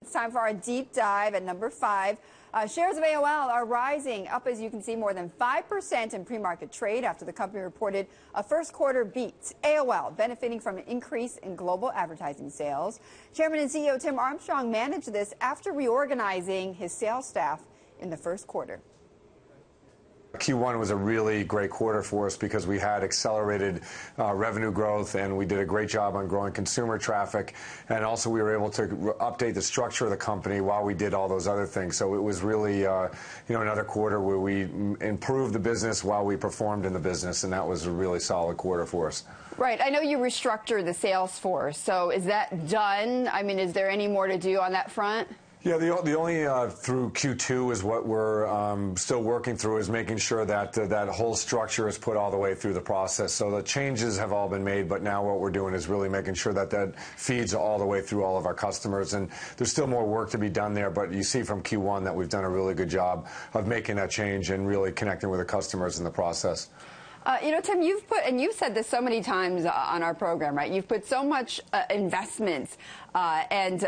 It's time for our deep dive at number 5. Shares of AOL are rising, up as you can see more than 5% in pre-market trade after the company reported a first quarter beat. AOL benefiting from an increase in global advertising sales. Chairman and CEO Tim Armstrong managed this after reorganizing his sales staff in the first quarter. Q1 was a really great quarter for us because we had accelerated revenue growth, and we did a great job on growing consumer traffic, and also we were able to update the structure of the company while we did all those other things. So it was really another quarter where we improved the business while we performed in the business, and that was a really solid quarter for us. Right. I know you restructured the sales force, so is that done? I mean, is there any more to do on that front? Yeah, the only through Q2 is what we're still working through, is making sure that that whole structure is put all the way through the process. So the changes have all been made, but now what we're doing is really making sure that that feeds all the way through all of our customers. And there's still more work to be done there, but you see from Q1 that we've done a really good job of making that change and really connecting with the customers in the process. Tim, you've said this so many times on our program, right? You've put so much investments and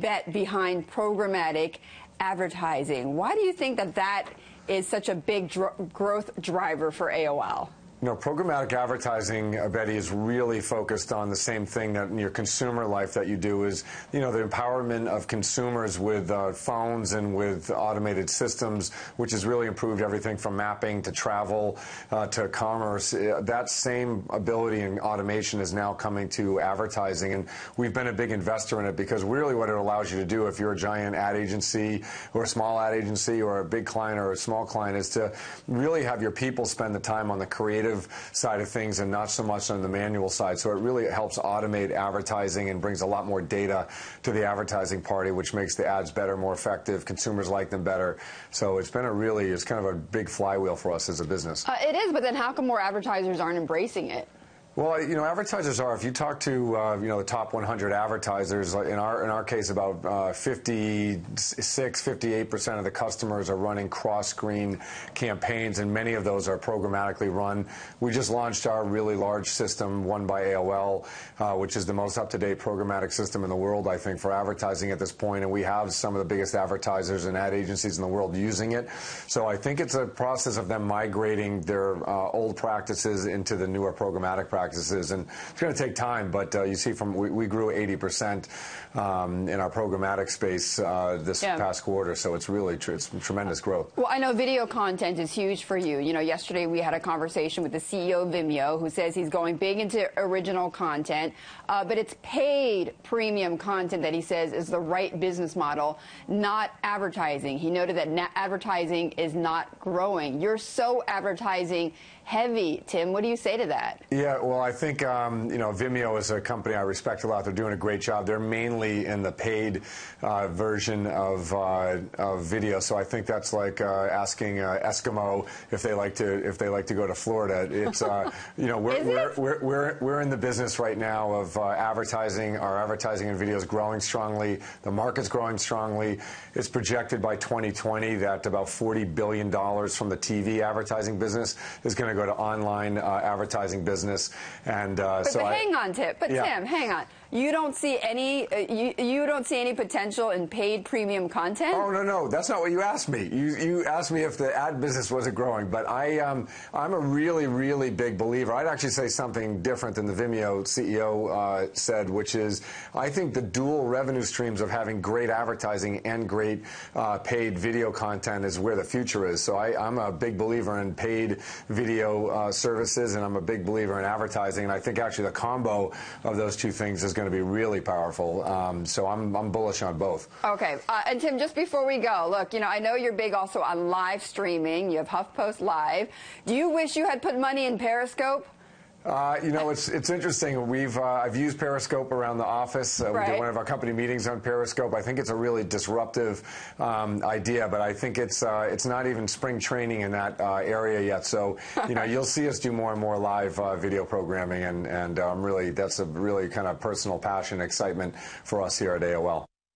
bet behind programmatic advertising. Why do you think that is such a big growth driver for AOL? Programmatic advertising, Betty, is really focused on the same thing that in your consumer life that you do is, the empowerment of consumers with phones and with automated systems, which has really improved everything from mapping to travel to commerce. That same ability and automation is now coming to advertising, and we've been a big investor in it because really what it allows you to do, if you're a giant ad agency or a small ad agency or a big client or a small client, is to really have your people spend the time on the creative side of things and not so much on the manual side. So it really helps automate advertising and brings a lot more data to the advertising party, which makes the ads better, more effective. Consumers like them better. So it's been it's kind of a big flywheel for us as a business. It is, but then how come more advertisers aren't embracing it? Well, advertisers are. If you talk to, the top 100 advertisers, in our case, about 58% of the customers are running cross-screen campaigns, and many of those are programmatically run. We just launched our really large system, One by AOL, which is the most up-to-date programmatic system in the world, I think, for advertising at this point, and we have some of the biggest advertisers and ad agencies in the world using it. So I think it's a process of them migrating their old practices into the newer programmatic practices. And it's going to take time, but you see we grew 80% in our programmatic space this past quarter, so it's really it's tremendous growth. Well, I know video content is huge for you. Yesterday we had a conversation with the CEO of Vimeo, who says he's going big into original content, but it's paid premium content that he says is the right business model, not advertising. He noted that advertising is not growing. You're so advertising heavy, Tim. What do you say to that? Yeah, well, I think, Vimeo is a company I respect a lot. They're doing a great job. They're mainly in the paid version of video, so I think that's like asking Eskimo if they like to go to Florida. It's we're in the business right now of advertising. Our advertising and video is growing strongly. The market's growing strongly. It's projected by 2020 that about $40 billion from the TV advertising business is going to go to online advertising business, and hang on, Tim. Tim, hang on. You don't see any you don't see any potential in paid premium content? Oh no, that's not what you asked me. You asked me if the ad business wasn't growing, but I'm a really big believer. I'd actually say something different than the Vimeo CEO said, which is I think the dual revenue streams of having great advertising and great paid video content is where the future is. So I'm a big believer in paid video services, and I'm a big believer in advertising, and I think actually the combo of those two things is going to be really powerful. So I'm bullish on both. Okay. And Tim, just before we go, look, I know you're big also on live streaming. You have HuffPost Live. Do you wish you had put money in Periscope? It's interesting. I've used Periscope around the office. We did one of our company meetings on Periscope. I think it's a really disruptive idea, but I think it's not even spring training in that area yet. So you'll see us do more and more live video programming, and that's a really kind of personal passion, excitement for us here at AOL.